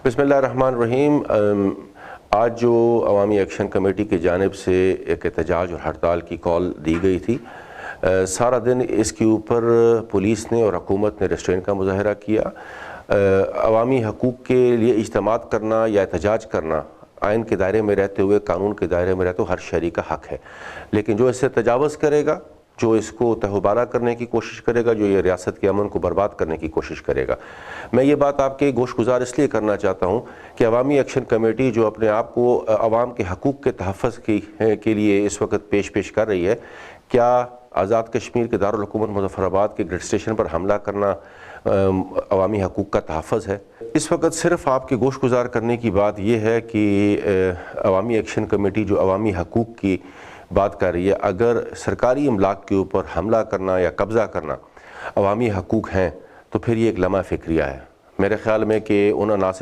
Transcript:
بسم اللہ الرحمن الرحیم۔ آج جو عوامی ایکشن کمیٹی کی جانب سے ایک احتجاج اور ہڑتال کی کال دی گئی تھی، سارا دن اس کے اوپر پولیس نے اور حکومت نے ریسٹرین کا مظاہرہ کیا۔ عوامی حقوق کے لیے اجتماعات کرنا یا احتجاج کرنا آئین کے دائرے میں رہتے ہوئے، قانون کے دائرے میں رہتے ہوئے ہر شہری کا حق ہے، لیکن جو اس سے تجاوز کرے گا، جو اس کو تہوبالہ کرنے کی کوشش کرے گا، جو یہ ریاست کے امن کو برباد کرنے کی کوشش کرے گا، میں یہ بات آپ کے گوش گزار اس لیے کرنا چاہتا ہوں کہ عوامی ایکشن کمیٹی جو اپنے آپ کو عوام کے حقوق کے تحفظ کے لیے اس وقت پیش کر رہی ہے، کیا آزاد کشمیر کے دارالحکومت مظفر آباد کے گریڈ اسٹیشن پر حملہ کرنا عوامی حقوق کا تحفظ ہے؟ اس وقت صرف آپ کے گوش گزار کرنے کی بات یہ ہے کہ عوامی ایکشن کمیٹی جو عوامی حقوق کی بات کر رہی ہے، اگر سرکاری املاک کے اوپر حملہ کرنا یا قبضہ کرنا عوامی حقوق ہیں تو پھر یہ ایک لمحہ فکریہ ہے۔ میرے خیال میں کہ ان عناصر